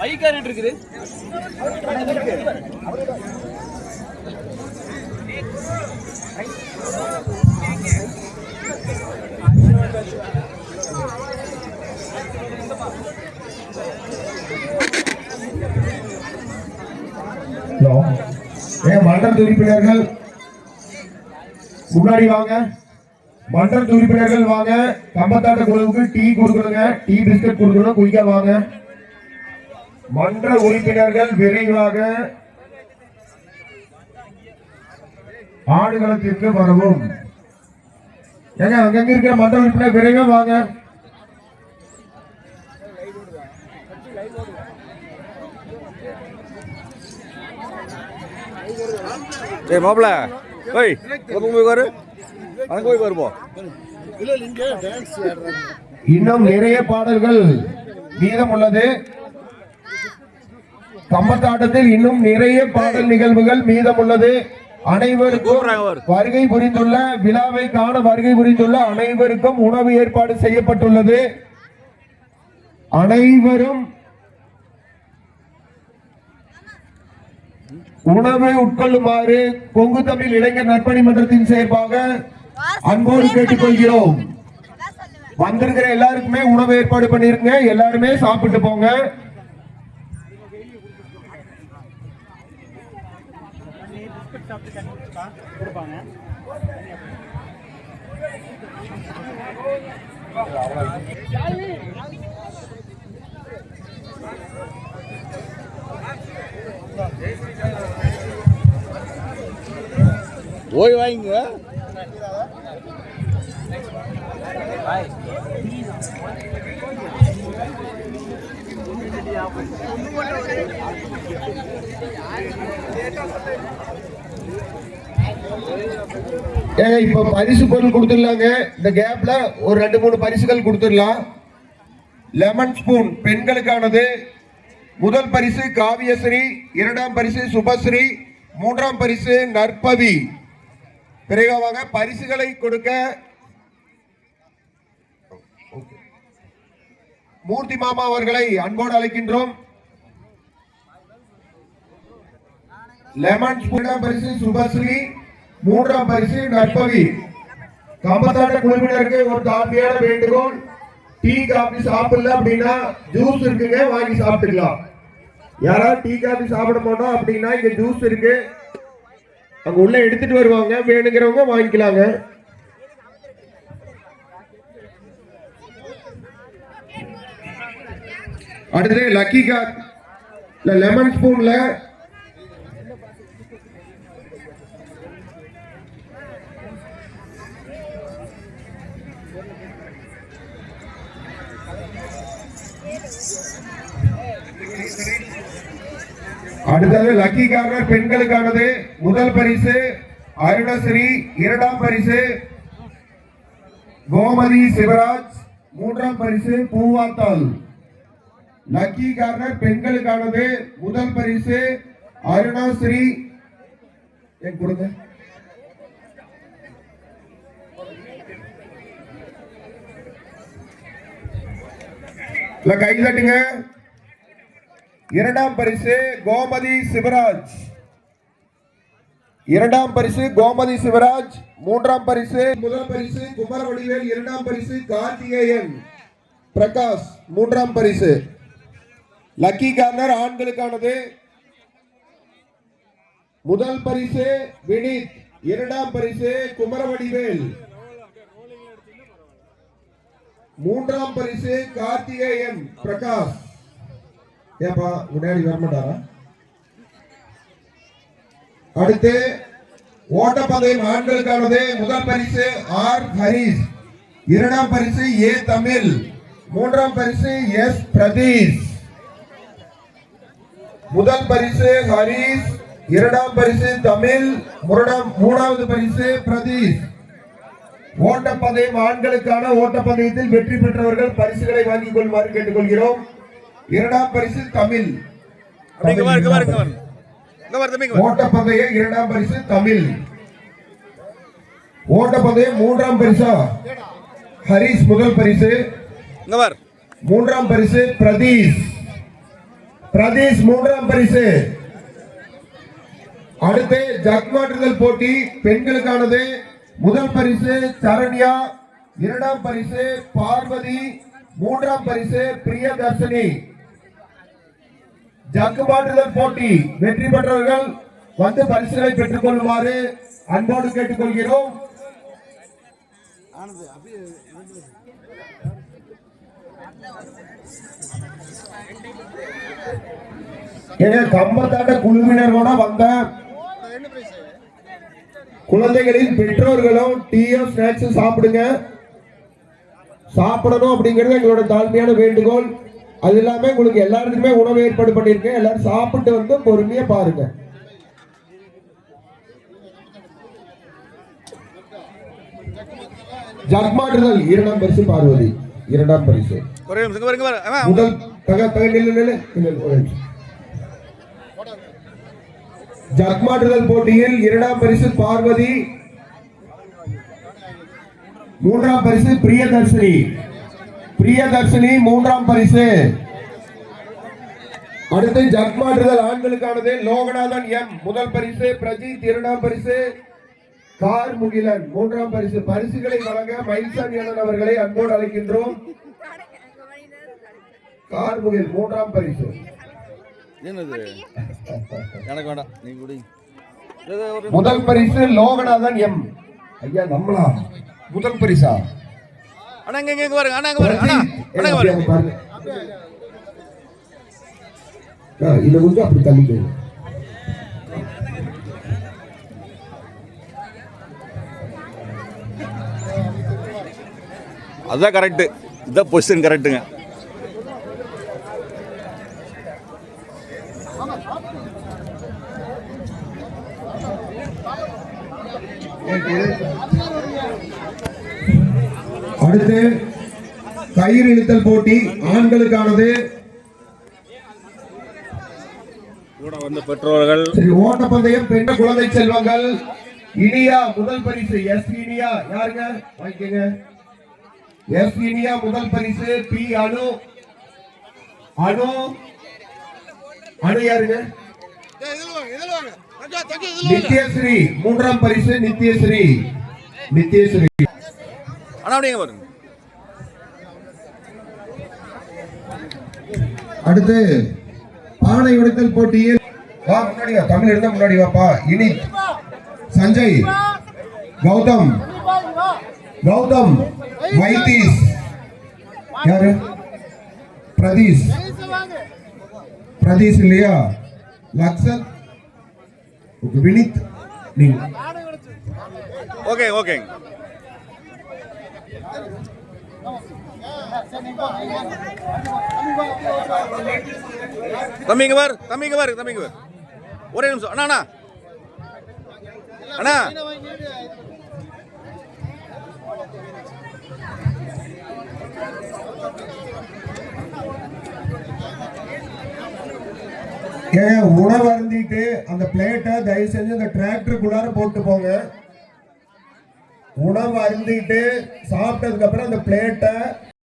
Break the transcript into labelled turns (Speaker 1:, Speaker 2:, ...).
Speaker 1: பைக்காரிட்டு இருக்குது.
Speaker 2: மன்ற உறுப்பினர்கள் முன்னாடி வாங்க. மன்ற உறுப்பினர்கள் வாங்க. கம்பத்தாட்ட குழுவுக்கு டீ கொடுக்கணுங்க, டீ பிஸ்கட் கொடுக்கணும், குயிக்கா வாங்க. மன்ற உறுப்பினர்கள் விரைவாக ஆடுகளத்திற்கு வரவும். ஏங்க அங்கங்க இருக்கிற மன்ற உறுப்பினர் விரைவா வாங்க.
Speaker 3: ஏய் மாப்ள ஓய் போய் பாரு, அங்க போய் பாருப்போம்.
Speaker 2: இன்னும் நிறைய பாடல்கள் மீதம் உள்ளது. கம்பத்தாட்டத்தில் இன்னும் நிறைய பாடல் நிகழ்வுகள் மீதம் உள்ளது. அனைவருக்கும் வருகை புரிந்துள்ள விழாவை காண வருகை புரிந்துள்ள அனைவருக்கும் உணவு ஏற்பாடு செய்யப்பட்டுள்ளது. அனைவரும் உணவை உட்கொள்ளுமாறு கொங்கு தமிழ் இளைஞர் நற்பணி மன்றத்தின் சார்பாக அன்போடு கேட்டுக்கொள்கிறோம். வந்திருக்கிற எல்லாருக்குமே உணவு ஏற்பாடு பண்ணிருங்க. எல்லாருமே சாப்பிட்டு போங்க.
Speaker 3: ஓய் வாங்க.
Speaker 2: இப்ப பரிசு பொருள் கொடுத்துடலாங்க. இந்த கேப்ல ஒரு 2-3 பரிசுகள் கொடுத்துடலாம். லெமன் ஸ்பூன் பெண்களுக்கானது. முதல் பரிசு காவியஸ்ரீ, 2ஆம் பரிசு சுபஸ்ரீ, 3ஆம் பரிசு நற்பவி. விரைவாக பரிசுகளை கொடுக்க மூர்த்தி மாமா அவர்களை அன்போடு அழைக்கின்றோம். லெமன் ஸ்பூன் பரிசு சுபஸ்ரீ, 3ஆம் பரிசு நற்பவி. கம்பத்தாட்ட குழுவினருக்கு ஒரு தாழ்மையான வேண்டுகோள். டீ காபி சாப்பிடல அப்படின்னா ஜூஸ் இருக்குங்க, வாங்கி சாப்பிட்டுக்கலாம். யாராவது டீ காபி சாப்பிட மாட்டோம் அப்படின்னா இங்க ஜூஸ் இருக்கு, அங்க உள்ள எடுத்துட்டு வருவாங்க. வேணுங்கிறவங்க வாங்கிக்கலாங்க. அடுத்து லக்கி கார் லெமன் ஸ்பூன்ல அடுத்தது லக்கி கார்னர் பெண்களுக்கானது. முதல் பரிசு அருணஸ்ரீ, 2ஆம் பரிசு கோமதி சிவராஜ், 3ஆம் பரிசு பூவாத்தாள். Lucky corner பெண்களுக்கானது. முதல் பரிசு அருணஸ்ரீ, கொடுங்க. கை தட்டுங்க. 2ஆம் பரிசு கோமதி சிவராஜ், 2ஆம் பரிசு கோமதி சிவராஜ். 3ஆம் பரிசு முதல் பரிசு குமரவடிவேல், 2ஆம் பரிசு கார்த்திகேயன் பிரகாஷ், 3ஆம் பரிசு. லக்கி கார்னர் ஆண்களுக்கானது. முதல் பரிசு வினித், 2ஆம் பரிசு குமரவடிவேல், 3ஆம் பரிசு கார்த்திகேயன் பிரகாஷ். ஏப்பா முன்னாடி வரமாட்டாரா? அடுத்து ஓட்டப்பந்தயம் ஆண்களுக்கானது. முதல் பரிசு ஆர் ஹரிஸ், 2ஆம் பரிசு ஏ தமிழ், 3ஆம் பரிசு எஸ் பிரதீஷ். முதல் பரிசு ஹரிஸ், 2ஆம் பரிசு தமிழ், 3ஆவது பரிசு பிரதீஷ். ஓட்டப்பந்தயம் ஆண்களுக்கான ஓட்டப்பந்தயத்தில் வெற்றி பெற்றவர்கள் பரிசுகளை வாங்கிக் கொள்ளுமாறு கேட்டுக்கொள்கிறோம். 2ஆம் பரிசு தமிழ்,
Speaker 3: அப்படிங்க வா இங்க வா இங்க வா இங்க வா தம்பி இங்க வா
Speaker 2: ஓட்டப்பந்தயம் 2ஆம் பரிசு தமிழ். ஓட்டப்பந்தயம் 3ஆம் பரிசா ஹரிஸ் முதல் பரிசு.
Speaker 3: இங்க வா
Speaker 2: 3ஆம் பரிசு பிரதீஷ். பிரதீஷ் 3ஆம் பரிசு. அடுத்து ஜக்மாற்றுதல் போட்டி பெண்களுக்கானது. முதல் பரிசு சரண்யா, 2ஆம் பரிசு பார்வதி, 3ஆம் பரிசு பிரியதர்ஷினி. ஜக்மாற்றுதல் போட்டி வெற்றி பெற்றவர்கள் வந்து பரிசுகளை பெற்றுக் கொள்ளுமாறு அன்போடு கேட்டுக்கொள்கிறோம். கம்பத்தாட்ட குழுவினரோட வந்த குழந்தைகளின் பெற்றோர்களும் டீயும் ஸ்நாக்ஸ் சாப்பிடுங்க. சாப்பிடணும் அப்படிங்கிறது எங்களோட தாழ்மையான வேண்டுகோள். அது இல்லாம உங்களுக்கு எல்லாருக்குமே உணவு ஏற்பாடு பண்ணிருக்கேன். எல்லாரும் சாப்பிட்டு வந்து பொறுமையா பாருங்க. ஜக்மாற்றுதல் 2ஆம் பரிசு பார்வதி, 2ஆம் பரிசு. முதல் ஜக்மாற்றுதல் போட்டியில் 2ஆம் பரிசு பார்வதி, 3ஆம் பரிசு பிரியதர்ஷினி. பிரியதர்ஷினி 3ஆம் பரிசு. அடுத்து ஜக்மாற்றுதல் ஆண்களுக்கானது. லோகநாதன் எம் முதல் பரிசு, பிரஜித் 2ஆம் பரிசு, கார்முகிலன் 3ஆம் பரிசு. பரிசுகளை வழங்க மயில்சாமி அண்ணன் அவர்களை அன்போடு அழைக்கின்றோம். கார்முகில் 3ஆம் பரிசு. முதல் பரிசு லோகநாதன் எம். ஐயா நம்மளா முதல் பரிசா?
Speaker 3: அண்ணா இங்க பாருங்க, அண்ணா இங்க பாருங்க, அண்ணா அண்ணா இங்க பாருங்க.
Speaker 2: இத கொஞ்சம் அப்படி தள்ளிக்கோங்க.
Speaker 3: அதான் கரெக்ட். இதான் பொசிஷன் கரெக்ட்டுங்க.
Speaker 2: அடுத்து கயிறு இழுத்தல் போட்டி ஆண்களுக்கானது.
Speaker 3: கூட வந்த பெற்றோர்கள்.
Speaker 2: ஓட்டப்பந்தயம் பெண் குழந்தை செல்வங்கள். இனியா முதல் பரிசு. எஸ் இனியா யாருங்க வாங்கிக்கங்க. எஸ் இனியா முதல் பரிசு. பி அனு. அனு அனு யாருங்க? நித்யஸ்ரீ 3ஆம் பரிசு. நித்யஸ்ரீ நித்யஸ்ரீ.
Speaker 3: அண்ணா அப்படிங்க பாருங்க.
Speaker 2: அடுத்து பானை உடைத்தல் போட்டியில் வா முன்னாடி வா. தமிழ் இருந்தா முன்னாடி வாப்பா. இனி சஞ்சய், கௌதம், கௌதம், வைத்தீஷ் யாரு? பிரதீஷ். பிரதீஷ் இல்லையா? லக்ஷன், வினித் நீங்க.
Speaker 3: Okay okay. தம்பிங்க பார், தம்பிங்க பாரு, தம்பிங்க பாரு. ஒரே நிமிஷம் அண்ணா அண்ணா அண்ணா.
Speaker 2: உணவு அருந்திட்டு அந்த பிளேட்டை தயவு செஞ்சு அந்த டிராக்டருக்குள்ளார போட்டு போங்க. உணவு அருந்திட்டு சாப்பிட்டதுக்கு அப்புறம் அந்த பிளேட்டை